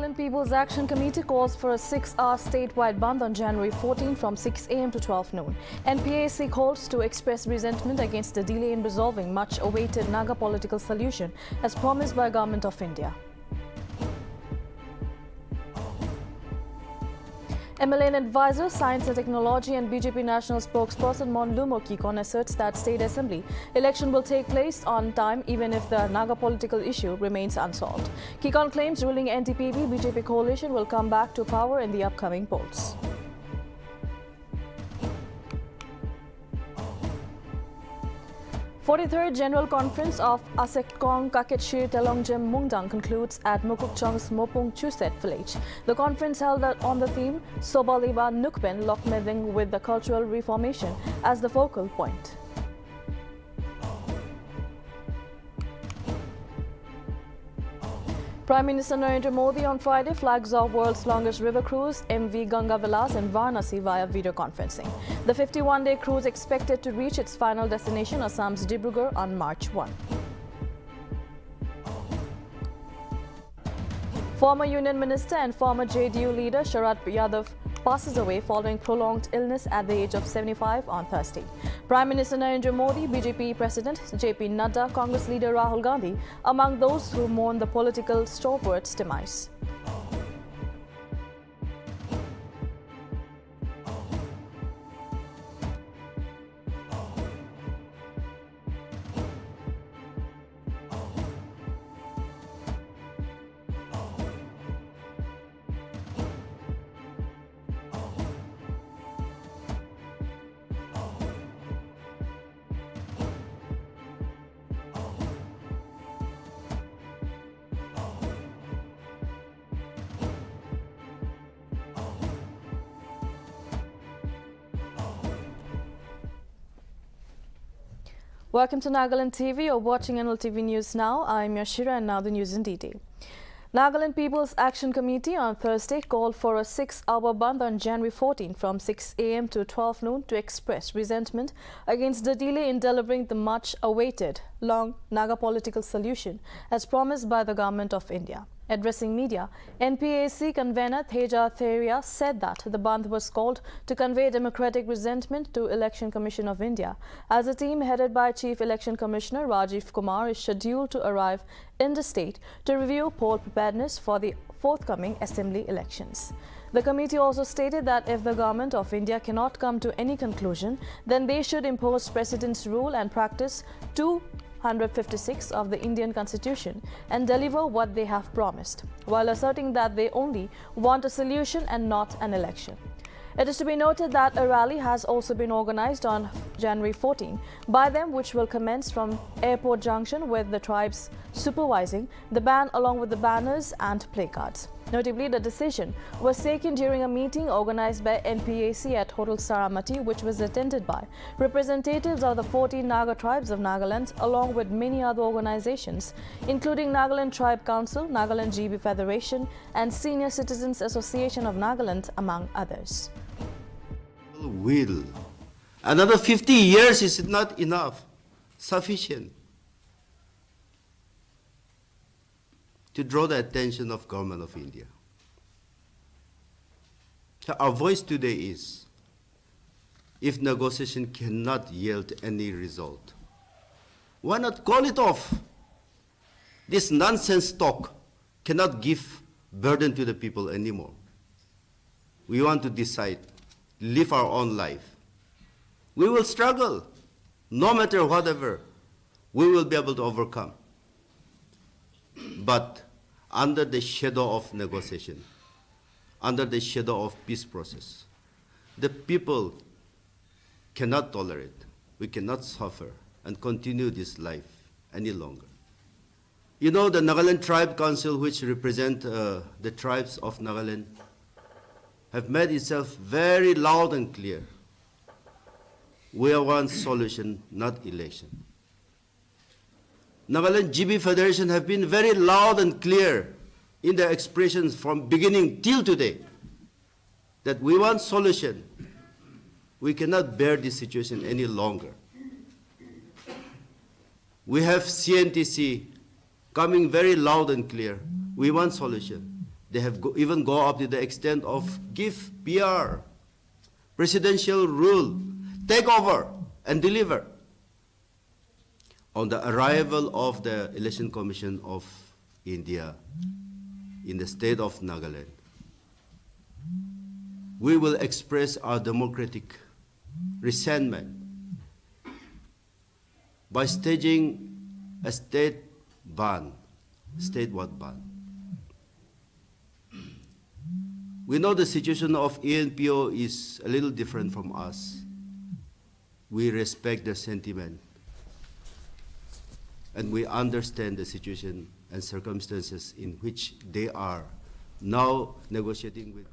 Nagaland People's Action Committee calls for a 6-hour statewide bandh on January 14 from 6 a.m. to 12 noon. NPAC calls to express resentment against the delay in resolving much-awaited Naga political solution as promised by Government of India. MLN advisor, Science and Technology and BJP national spokesperson Monlumo Kikon asserts that State Assembly election will take place on time even if the Naga political issue remains unsolved. Kikon claims ruling NTPB BJP coalition will come back to power in the upcoming polls. 43rd General Conference of Asekkong Kaketshir Telongjem Mungdang concludes at Mukukchong's Mopung Chuset village. The conference held on the theme Sobaliba Nukpen Lokmeding with the cultural reformation as the focal point. Prime Minister Narendra Modi on Friday flags off world's longest river cruise MV Ganga Vilas in Varanasi via video conferencing. The 51-day cruise expected to reach its final destination, Assam's Dibrugarh, on March 1. Former Union Minister and former JDU leader Sharad Yadav passes away following prolonged illness at the age of 75 on Thursday. Prime Minister Narendra Modi, BJP President JP Nadda, Congress leader Rahul Gandhi among those who mourn the political stalwart's demise. Welcome to Nagaland TV. You're watching Nltv News now. I'm Yashira and now the news in detail. Nagaland People's Action Committee on Thursday called for a 6-hour bandh on January 14 from 6 a.m. to 12 noon to express resentment against the delay in delivering the much-awaited long Naga political solution as promised by the Government of India. Addressing media, NPAC convener Teja Theria said that the bandh was called to convey democratic resentment to Election Commission of India, as a team headed by Chief Election Commissioner Rajiv Kumar is scheduled to arrive in the state to review poll preparedness for the forthcoming assembly elections. The committee also stated that if the Government of India cannot come to any conclusion, then they should impose President's rule and practice 256 of the Indian Constitution and deliver what they have promised, while asserting that they only want a solution and not an election. It is to be noted that a rally has also been organized on January 14 by them, which will commence from Airport Junction with the tribes supervising the ban along with the banners and placards. Notably, the decision was taken during a meeting organized by NPAC at Hotel Saramati, which was attended by representatives of the 14 Naga tribes of Nagaland, along with many other organizations, including Nagaland Tribe Council, Nagaland GB Federation, and Senior Citizens Association of Nagaland, among others. Will. Another 50 years is not enough, sufficient to draw the attention of Government of India. So our voice today is, if negotiation cannot yield any result, why not call it off? This nonsense talk cannot give burden to the people anymore. We want to decide, live our own life. We will struggle, no matter whatever, we will be able to overcome. But under the shadow of negotiation, under the shadow of peace process, the people cannot tolerate, we cannot suffer and continue this life any longer. You know, the Nagaland Tribe Council, which represent the tribes of Nagaland, have made itself very loud and clear. We want solution, not election. Nagaland GB Federation have been very loud and clear in their expressions from beginning till today that we want solution. We cannot bear this situation any longer. We have CNTC coming very loud and clear. We want solution. They have even go up to the extent of give PR, presidential rule, take over and deliver. On the arrival of the Election Commission of India in the state of Nagaland, we will express our democratic resentment by staging a statewide ban. We know the situation of ENPO is a little different from us. We respect their sentiment, and we understand the situation and circumstances in which they are now negotiating with.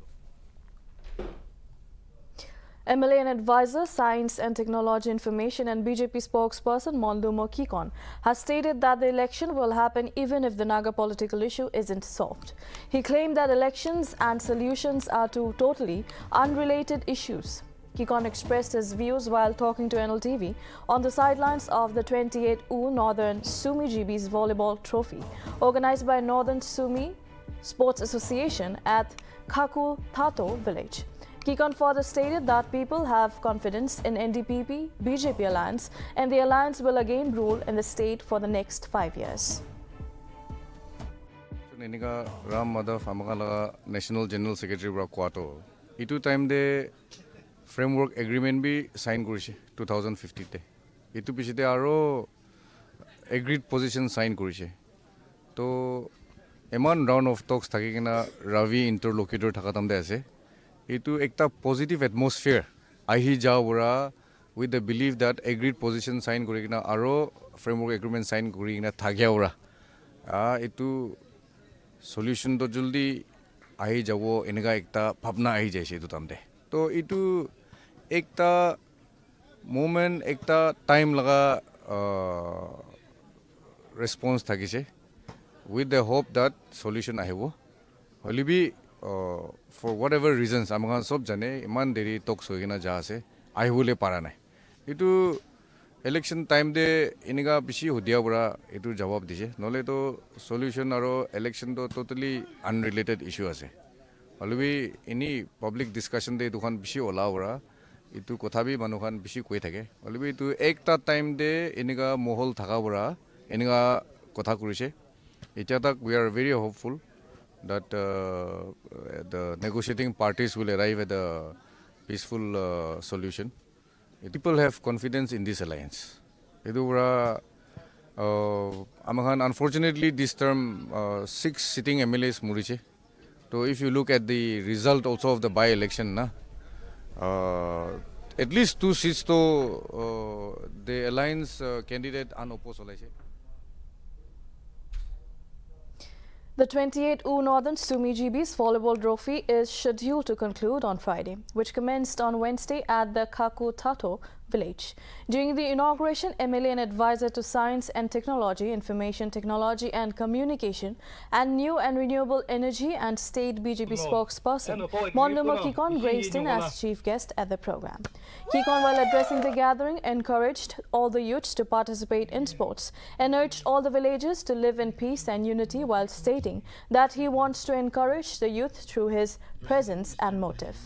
MLA and advisor, Science and Technology Information and BJP spokesperson Mondumo Kikon has stated that the election will happen even if the Naga political issue isn't solved. He claimed that elections and solutions are two totally unrelated issues. Kikon expressed his views while talking to Nltv on the sidelines of the 28U Northern Sumi GB's volleyball trophy, organized by Northern Sumi Sports Association at Kaku Tato village. Kikon further stated that people have confidence in NDPP BJP alliance and the alliance will again rule in the state for the next 5 years. National General Secretary Kwato. Itu time de framework agreement bi sign koriche 2015 te. Itu pichite aro agreed position sign koriche. To eman round of talks thakikena Ravi interlocutor thakatam de ase. Itu ekta positive atmosphere ahi jawura with the belief that agreed position sign korikena aro framework agreement sign korikena thagyaura itu solution to jaldi ahi jabo enega ekta bhavna ahi jaise itu tamde to itu ekta moment ekta time laga response thakise with the hope that solution ahibo holibi for whatever reasons, amagan sob jane iman deri talks hoigena ja ase ahibole para nai. Itu election time de iniga bishi hodia bura itu jawab dise. Nole to solution aro election to totally unrelated issue ase. Holibi ini public discussion de dukan bishi ola bura itu kotha bi manukan bishi koi thake. Holibi itu ekta time de iniga mohol thaka bura iniga kotha kurise. Eta tak we are very hopeful that the negotiating parties will arrive at a peaceful solution. People have confidence in this alliance. Unfortunately, this term 6 sitting MLAs muriche. So if you look at the result also of the by-election, at least 2 seats to the alliance candidate unopposed. The 28U Northern Sumi GB's volleyball trophy is scheduled to conclude on Friday, which commenced on Wednesday at the Kaku Tato village. During the inauguration, MLA and advisor to Science and Technology, Information Technology and Communication, and New and Renewable Energy and State BJP spokesperson Mondumo Kikon graced in as chief guest at the program. Kikon, while addressing the gathering, encouraged all the youths to participate in sports and urged all the villagers to live in peace and unity while stating that he wants to encourage the youth through his presence and motive.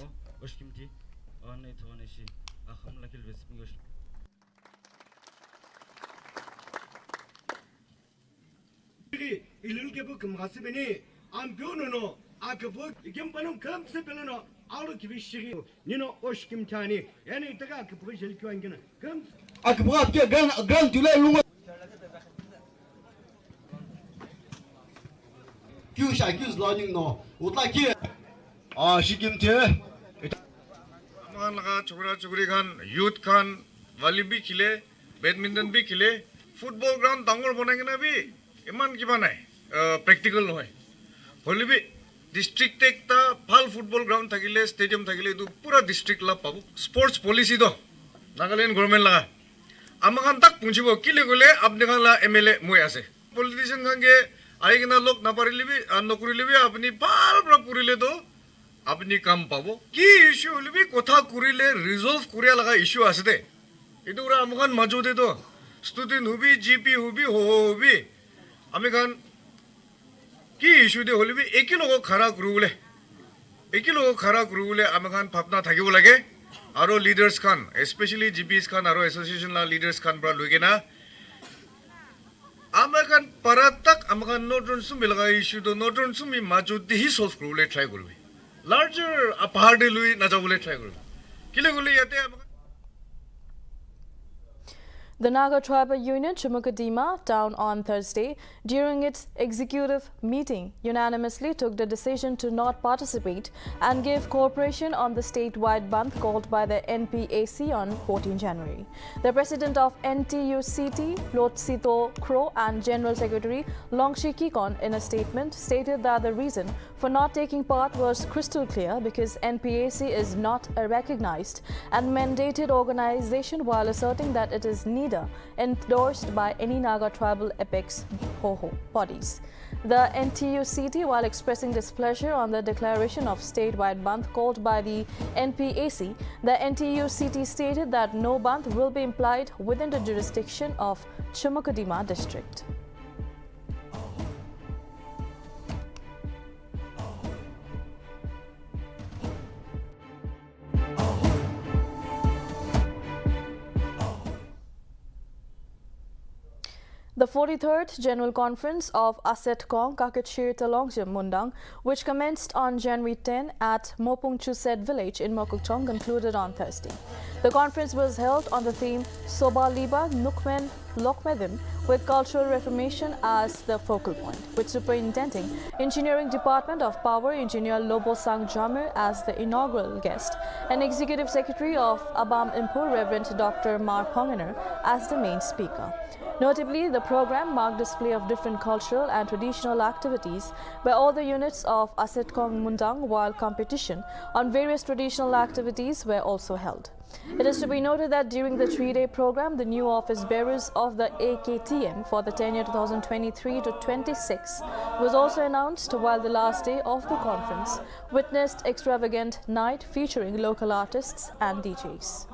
Youth khan volleyball khile, badminton bhi khile, football ground dangor banagena bhi iman kiba nai practical noy. Holibi district ekta bhal football ground thakile, stadium thakile edu pura district la pabu. Sports policy do Nagaland government laga amakan tak punchibo kile gole apne khan la MLA moi ase. Politician khan ke aigena lok na parile bhi nokuri le bhi apni bhal pra purile do apni kam pabo ki issue holibi kotha kurile resolve kuriya laga issue ase de edu ura amakan majude do. Student hubi, GP hubi, ho hubi. Amikan কি issue দে হলিবি একি লোক খাৰা কৰুলে একি লোক খাৰা কৰুলে আমাখান ভাবনা থাকিব লাগে আৰু লিডাৰ্স খান স্পেশালি জিপিএস খান আৰু এসোসিয়েশন লা লিডাৰ্স খান পৰা লৈ কেনা আমাখান পাৰাতাক আমাখান নতুন সুমি লগা ইস্যু তো নতুন সুমি মাজুদি হি সলভ কৰুলে ট্রাই কৰবি লাৰ্জাৰ পাহাৰডে লৈ নাযাবলৈ ট্রাই কৰবি কিলে গলে ইয়াতে আমাখান The Naga tribal union Chumukadima town on Thursday, during its executive meeting, unanimously took the decision to not participate and give cooperation on the statewide bandh called by the NPAC on 14 January. The president of NTUCT, Lotsito Kro, and General Secretary Longshi Kikon, in a statement, stated that the reason for not taking part was crystal clear because NPAC is not a recognized and mandated organization, while asserting that it is neither endorsed by any Naga tribal apex bodies. The NTUCT, while expressing displeasure on the declaration of statewide bandh called by the NPAC, the NTUCT stated that no bandh will be implied within the jurisdiction of Chumukadima district. The 43rd General Conference of Aset Kong Kakachir Talongjam Mundang, which commenced on January 10 at Mopung Chused village in Mokokchong, concluded on Thursday. The conference was held on the theme Soba Liba Nukmen Lokmedim, with cultural reformation as the focal point, with Superintending Engineering Department of Power Engineer Lobo Sang Jamir as the inaugural guest, and Executive Secretary of Abam Impur Reverend Dr. Mar Pongener as the main speaker. Notably, the program marked display of different cultural and traditional activities by all the units of Aset Kong Mundang, while competition on various traditional activities were also held. It is to be noted that during the 3-day program, the new office bearers of the AKTM for the tenure 2023 to 26 was also announced, while the last day of the conference witnessed extravagant night featuring local artists and DJs.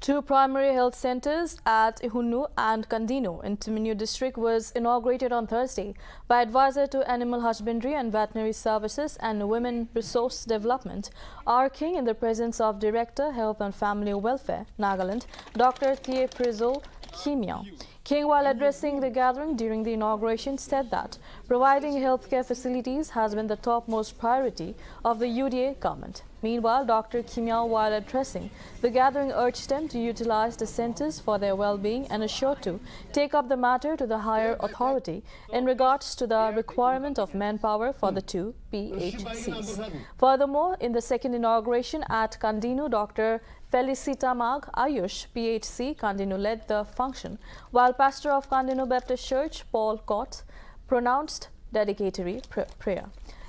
Two primary health centers at Ihunu and Kandino in Timinyu district was inaugurated on Thursday by Advisor to Animal Husbandry and Veterinary Services and Women Resource Development, R. King, in the presence of Director, Health and Family Welfare, Nagaland, Dr. Thie Prizo Khimiao. King, while addressing the gathering during the inauguration, said that providing healthcare facilities has been the topmost priority of the UDA government. Meanwhile, Dr. Khimiao, while addressing the gathering, urged them to utilize the centers for their well-being and assured to take up the matter to the higher authority in regards to the requirement of manpower for the two PHCs. Furthermore, in the second inauguration at Kandinu, Dr. Felicita Mag Ayush, PHC, Kandinu, led the function, while pastor of Kandinu Baptist Church, Paul Cott, pronounced dedicatory prayer.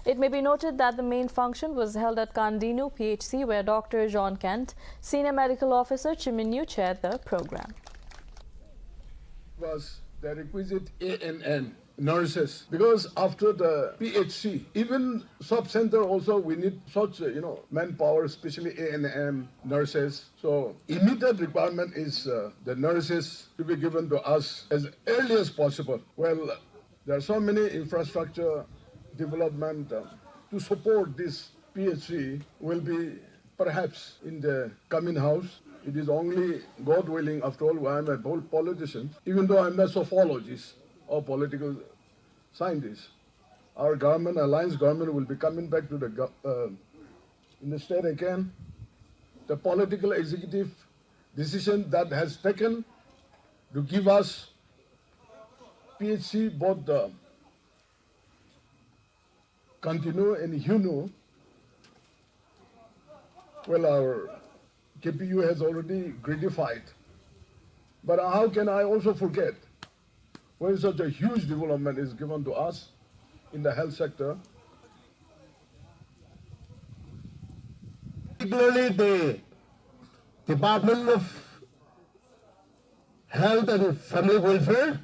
It may be noted that the main function was held at Kandinu PHC, where Dr. John Kent, Senior Medical Officer, Chiminyu, chaired the program. Was the requisite ANN nurses, because after the PHC, even sub-center also we need such manpower, especially ANM nurses. So immediate requirement is the nurses to be given to us as early as possible. Well, there are so many infrastructure development to support this PHC will be perhaps in the coming house. It is only God willing. After all, I am a politician, even though I am a sophologist or political scientist. Our government, alliance government, will be coming back to the in the state again. The political executive decision that has taken to give us PHC, both the Kandinu and Hunu. Well, our KPU has already gratified. But how can I also forget when such a huge development is given to us in the health sector. Particularly the Department of Health and Family Welfare,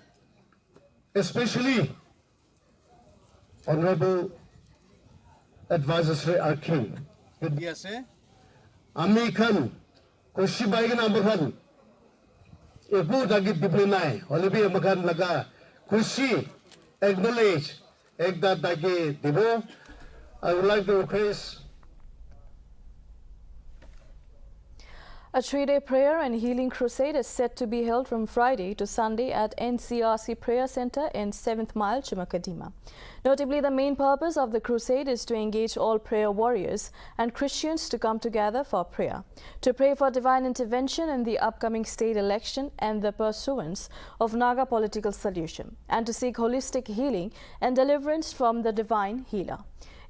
especially Honorable Advisor Sri Arkin. Yes, eh? Ami Khan, Koshi Baigan Amakan, Ebu Dagi Diblinai, Olibi Amakan Laga, Koshi, acknowledge, Ekda Dagi Dibo. I would like to request A 3-day prayer and healing crusade is set to be held from Friday to Sunday at NCRC Prayer Center in 7th Mile, Chumakadima. Notably, the main purpose of the crusade is to engage all prayer warriors and Christians to come together for prayer, to pray for divine intervention in the upcoming state election and the pursuance of Naga political solution, and to seek holistic healing and deliverance from the divine healer.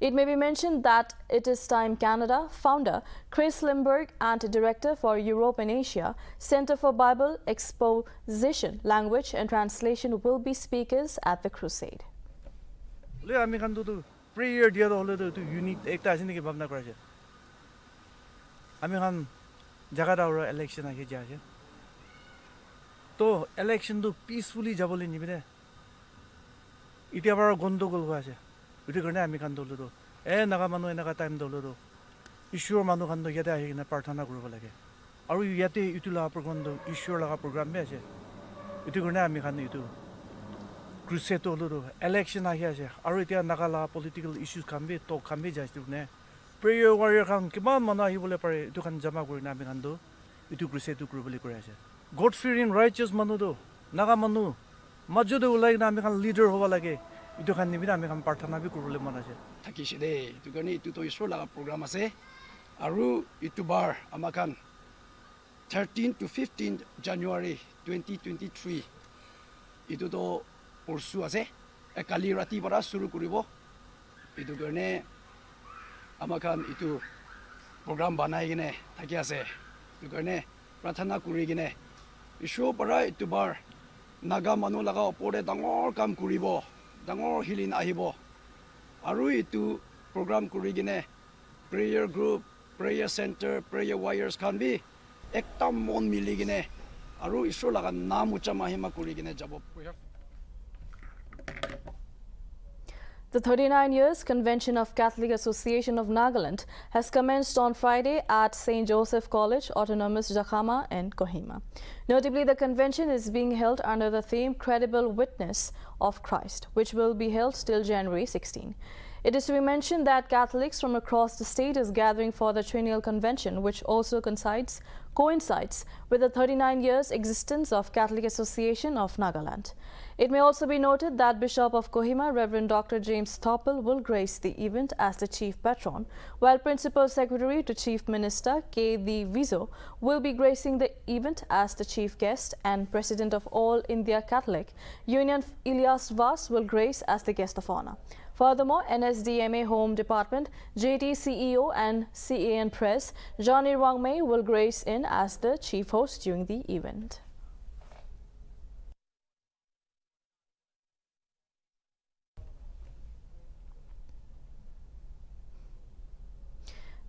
It may be mentioned that It Is Time Canada founder Chris Limburg and Director for Europe and Asia Center for Bible Exposition, Language and Translation will be speakers at the crusade. আমি খান তো prayer দিয়া হলে তো unique একটা আছে নাকি ভাবনা করা যায় আমি খান জায়গাটা ওরা ইলেকশন আগে যা আছে তো ইলেকশন তো পিসফুলি যাবলৈ নিবিনে এতিয়া বাৰু গণ্ডগোল হৈ আছে এইটো কাৰণে আমি খান দলো নাগা মানুহ এনেকুৱা টাইম দলো ঈশ্বৰৰ মানুহ খান ইয়াতে আহি কিনে প্ৰাৰ্থনা কৰিব লাগে আৰু ইয়াতে ইটো লগা প্ৰগ্ৰাম ঈশ্বৰ লগা প্ৰগ্ৰামে আছে এইটো কাৰণে আমি খান এইটো crusade holo election ahi ase aru etia Nagaland political issues khambe to khambe jaistu ne prayer warrior khan kiman mana ahi bole pare etu khan jama korina ami khan do etu crusade tu kuribole kore ase god fearing righteous manu do naga manu majode ulai na ami khan leader hoba lage etu khan nibina ami khan prarthana bi kuribole mon ase থাকিছে দে এটু কাৰণে এটু তো ঈশ্বৰ লগা programme আছে আৰু এটু বাৰ আমাখান 13 to 15 January 2023 এটু তো পৰসু আছে কালি ৰাতি পৰা শুৰু কৰিব এটু কাৰণে আমাখান এটু প্ৰগ্ৰাম বনাই কিনে থাকি আছে এটু কাৰণে প্ৰাৰ্থনা কৰি কিনে ঈশ্বৰ পৰা এটু বাৰ নাগা মানুহ লগা ওপৰতে ডাঙৰ কাম কৰিব ডাঙৰ হিলিন আহিব আৰু এটু প্ৰগ্ৰাম কৰি কিনে prayer group prayer center prayer warriors খান বি একটা মন মিলি কিনে আৰু ঈশ্বৰ লগা নাম উচ্চ মহিমা কৰি কিনে যাব The 39 years Convention of Catholic Association of Nagaland has commenced on Friday at St. Joseph College, Autonomous Jakhama in Kohima. Notably, the convention is being held under the theme Credible Witness of Christ, which will be held till January 16. It is to be mentioned that Catholics from across the state is gathering for the triennial convention, which also coincides with the 39 years existence of Catholic Association of Nagaland. It may also be noted that Bishop of Kohima, Reverend Dr. James Topple, will grace the event as the chief patron, while Principal Secretary to Chief Minister K.D. Vizo will be gracing the event as the chief guest, and President of All India Catholic Union Ilyas Vas will grace as the guest of honor. Furthermore, NSDMA Home Department, JT CEO and CAN Press, Johnny Wangmei will grace in as the chief host during the event.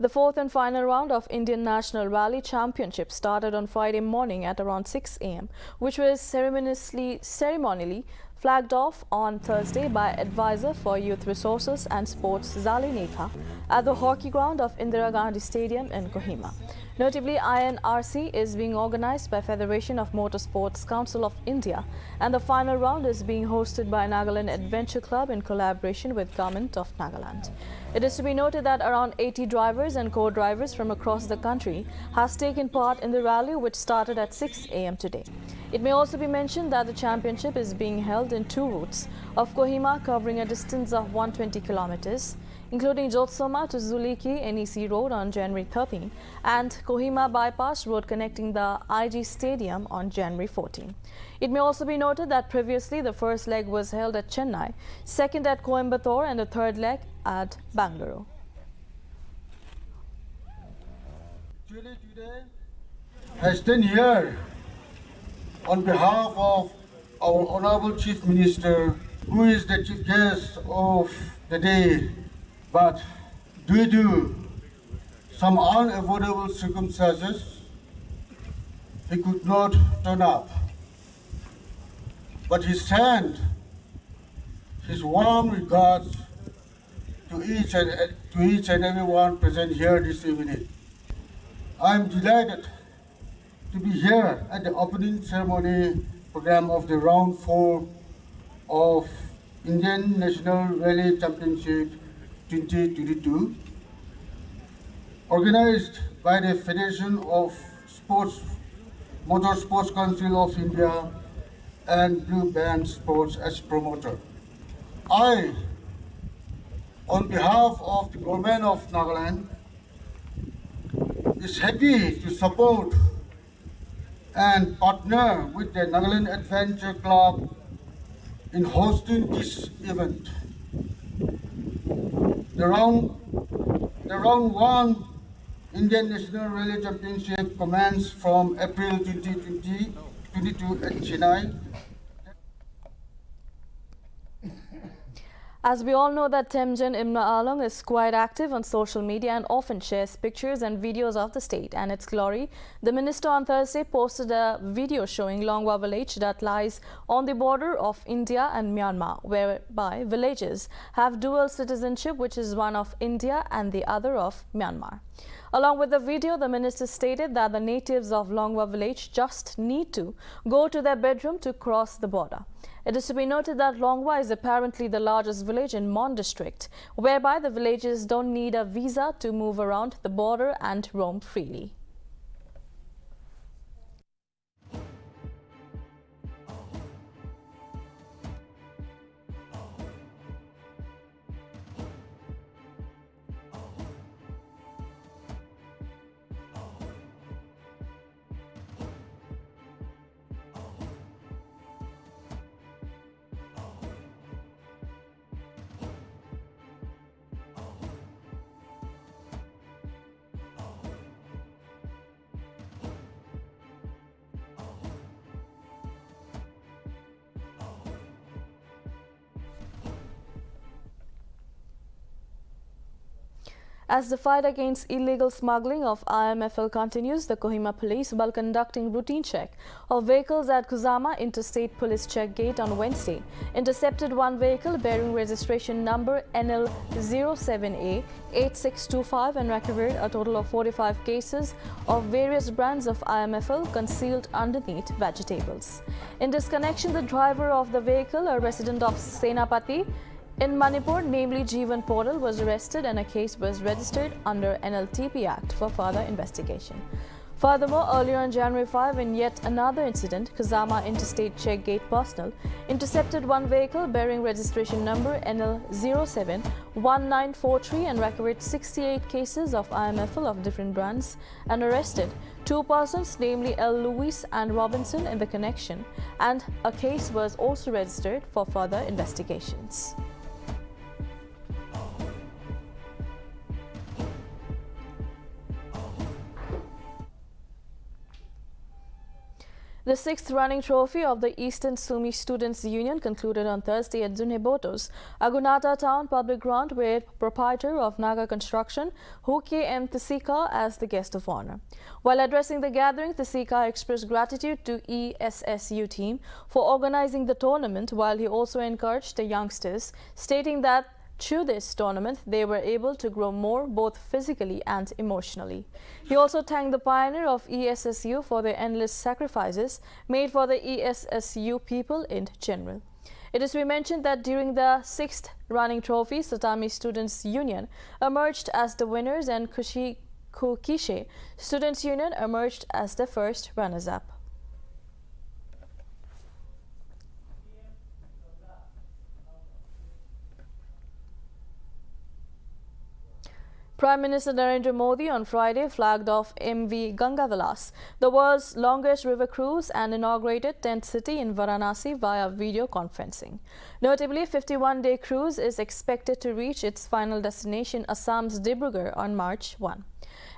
The fourth and final round of Indian National Rally Championship started on Friday morning at around 6 a.m., which was ceremonially flagged off on Thursday by Advisor for Youth Resources and Sports Zali Netha at the hockey ground of Indira Gandhi Stadium in Kohima. Notably, INRC is being organized by Federation of Motorsports Council of India, and the final round is being hosted by Nagaland Adventure Club in collaboration with Government of Nagaland. It is to be noted that around 80 drivers and co-drivers from across the country has taken part in the rally, which started at 6 a.m. today. It may also be mentioned that the championship is being held in two routes of Kohima, covering a distance of 120 kilometers, including Jotsoma to Zuliki NEC Road on January 13 and Kohima Bypass Road connecting the IG Stadium on January 14. It may also be noted that previously the first leg was held at Chennai, second at Coimbatore, and the third leg at Bangalore. I stand here on behalf of our Honorable Chief Minister who is the chief guest of the day, but due to some unavoidable circumstances, he could not turn up. But he sent his warm regards to each and everyone present here this evening. I am delighted to be here at the opening ceremony program of the round 4 of Indian National Rally Championship 2022, organized by the Federation of Motor Sports Council of India and Blue Band Sports as promoter. I, on behalf of the government of Nagaland, is happy to support and partner with the Nagaland Adventure Club in hosting this event. The round 1 Indian National Rally Championship commenced from April 2022 at Chennai. As we all know that Temjen Imna Along is quite active on social media and often shares pictures and videos of the state and its glory, the minister on Thursday posted a video showing Longwa village that lies on the border of India and Myanmar, whereby villages have dual citizenship, which is one of India and the other of Myanmar. Along with the video, the minister stated that the natives of Longwa village just need to go to their bedroom to cross the border. It is to be noted that Longwa is apparently the largest village in Mon district, whereby the villagers don't need a visa to move around the border and roam freely. As the fight against illegal smuggling of IMFL continues, the Kohima police, while conducting routine check of vehicles at Kuzama Interstate Police Check Gate on Wednesday, intercepted one vehicle bearing registration number NL07A8625 and recovered a total of 45 cases of various brands of IMFL concealed underneath vegetables. In this connection, the driver of the vehicle, a resident of Senapati in Manipur, namely Jeevan Portal, was arrested and a case was registered under Nltv Act for further investigation. Furthermore, earlier on January 5, in yet another incident, Kuzama Interstate Check Gate personnel intercepted one vehicle bearing registration number NL071943 and recovered 68 cases of IMFL of different brands and arrested 2 persons, namely L. Lewis and Robinson, in the connection, and a case was also registered for further investigations. The 6th running trophy of the Eastern Sumi Students' Union concluded on Thursday at Zunheboto's Agunata Town Public Ground with proprietor of Naga Construction, Huke M. Tisika, as the guest of honor. While addressing the gathering, Tisika expressed gratitude to ESSU team for organizing the tournament, while he also encouraged the youngsters, stating that through this tournament, they were able to grow more both physically and emotionally. He also thanked the pioneer of ESSU for their endless sacrifices made for the ESSU people in general. It is to be mentioned that during the 6th running trophy, Satami Students' Union emerged as the winners and Kukishe Students' Union emerged as the first runners-up. Prime Minister Narendra Modi on Friday flagged off MV Gangavilas, the world's longest river cruise, and inaugurated tent city in Varanasi via video conferencing. Notably, 51-day cruise is expected to reach its final destination, Assam's Dibrugarh, on March 1.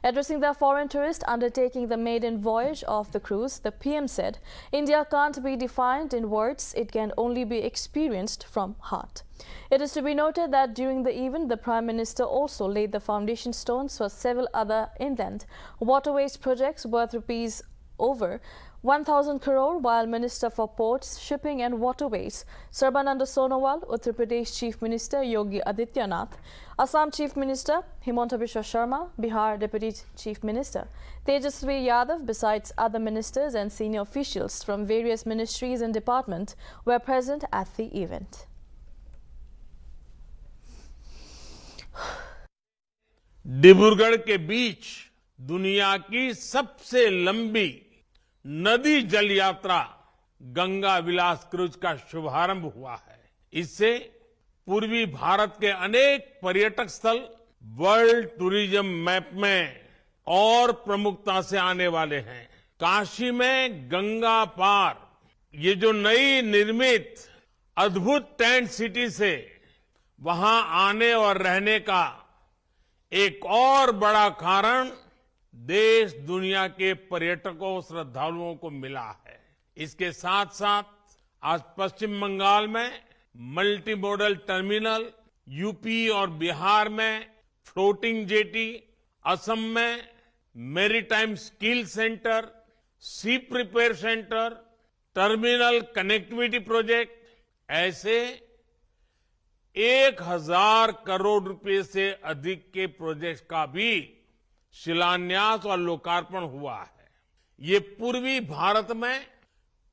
Addressing the foreign tourist undertaking the maiden voyage of the cruise, the PM said, India can't be defined in words, it can only be experienced from heart. It is to be noted that during the event, the Prime Minister also laid the foundation stones for several other inland waterways projects worth rupees over 1,000 crore, while Minister for Ports, Shipping and Waterways, Sarbananda Sonowal, Uttar Pradesh Chief Minister Yogi Adityanath, Assam Chief Minister Himanta Biswa Sharma, Bihar Deputy Chief Minister Tejasvi Yadav, besides other ministers and senior officials from various ministries and departments, were present at the event. Dibrugarh के बीच दुनिया की सबसे लंबी नदी जल यात्रा गंगा विलास cruise का शुभारंभ हुआ है। इससे पूर्वी भारत के अनेक पर्यटक स्थल वर्ल्ड टूरिज्म मैप में और प्रमुखता से आने वाले हैं। काशी में गंगा पार ये जो नई निर्मित अद्भुत टेंट सिटी से वहां आने और रहने का एक और बड़ा कारण देश दुनिया के पर्यटकों श्रद्धालुओं को मिला है। इसके साथ साथ आज पश्चिम बंगाल में मल्टी मॉडल टर्मिनल, यूपी और बिहार में फ्लोटिंग जेटी, असम में maritime skill centre, sea prepare centre, terminal connectivity project, ऐसे 1,000 करोड़ रुपए से अधिक के प्रोजेक्ट का भी शिलान्यास और लोकार्पण हुआ है। ये पूर्वी भारत में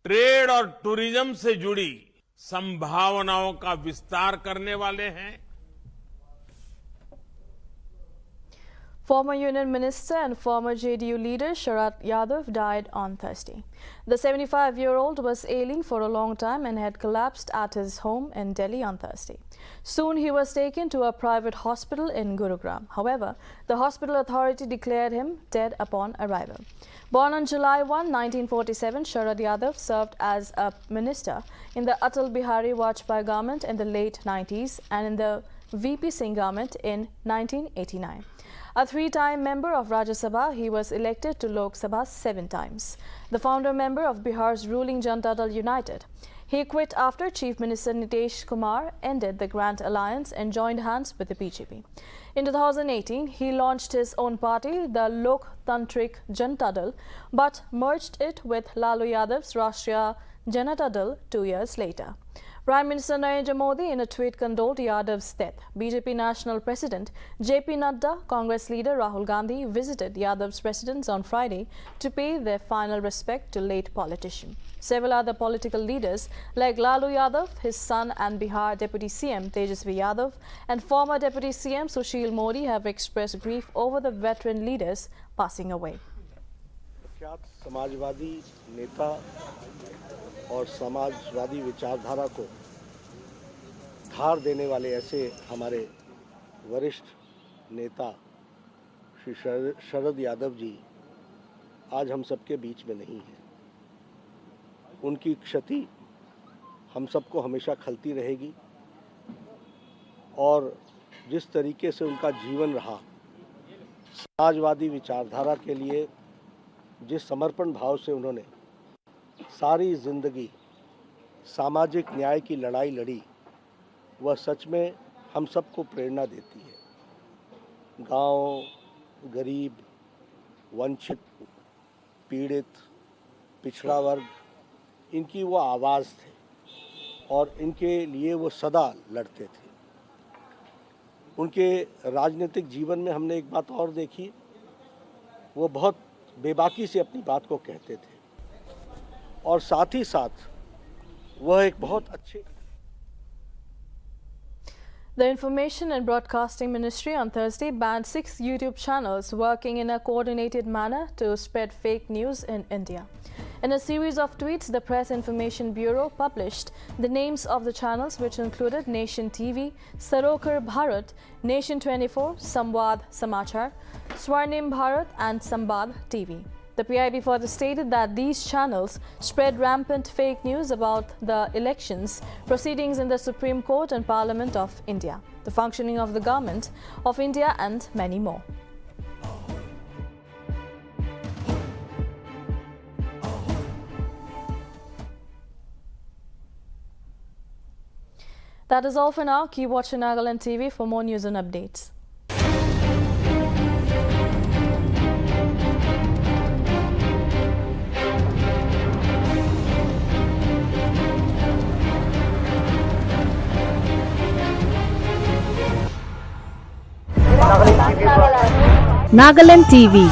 ट्रेड और टूरिज्म से जुड़ी संभावनाओं का विस्तार करने वाले हैं। Former Union Minister and former JDU leader Sharad Yadav died on Thursday. The 75-year-old was ailing for a long time and had collapsed at his home in Delhi on Thursday. Soon he was taken to a private hospital in Gurugram. However, the hospital authority declared him dead upon arrival. Born on July 1, 1947, Sharad Yadav served as a minister in the Atal Bihari Vajpayee government in the late 90s and in the VP Singh government in 1989. A three-time member of Rajya Sabha, he was elected to Lok Sabha 7 times. The founder member of Bihar's ruling Janata Dal United. He quit after Chief Minister Nitish Kumar ended the Grand Alliance and joined hands with the BJP. In 2018, he launched his own party, the Lok Tantrik Janata Dal, but merged it with Lalu Yadav's Rashtriya Janata Dal 2 years later. Prime Minister Narendra Modi in a tweet condoled Yadav's death. BJP National President JP Nadda, Congress leader Rahul Gandhi visited Yadav's residence on Friday to pay their final respect to late politician. Several other political leaders like Lalu Yadav, his son and Bihar Deputy CM Tejasvi Yadav and former Deputy CM Sushil Modi have expressed grief over the veteran leaders passing away. Samajwadi नेता और समाजवादी विचारधारा को धार देने वाले ऐसे हमारे वरिष्ठ नेता श्री शरद यादव जी आज हम सबके बीच में नहीं हैं। उनकी क्षति हम सबको हमेशा खलती रहेगी और जिस तरीके से उनका जीवन रहा, समाजवादी विचारधारा के लिए जिस समर्पण भाव से उन्होंने सारी जिंदगी सामाजिक न्याय की लड़ाई लड़ी, वह सच में हम सबको प्रेरणा देती है। गांव, गरीब, वंचित, पीड़ित, पिछड़ा वर्ग, इनकी वो आवाज़ थे और इनके लिए वो सदा लड़ते थे। उनके राजनीतिक जीवन में हमने एक बात और देखी, वो बहुत बेबाकी से अपनी बात को कहते थे और साथ ही साथ वह एक बहुत अच्छे The Information and Broadcasting Ministry on Thursday banned 6 YouTube channels working in a coordinated manner to spread fake news in India. In a series of tweets, the Press Information Bureau published the names of the channels, which included Nation TV, Sarokar Bharat, Nation 24, Samvad Samachar, Swarnim Bharat and Sambad TV. The PIB further stated that these channels spread rampant fake news about the elections, proceedings in the Supreme Court and Parliament of India, the functioning of the Government of India and many more. That is all for now. Keep watching Nagaland TV for more news and updates. Nagaland TV.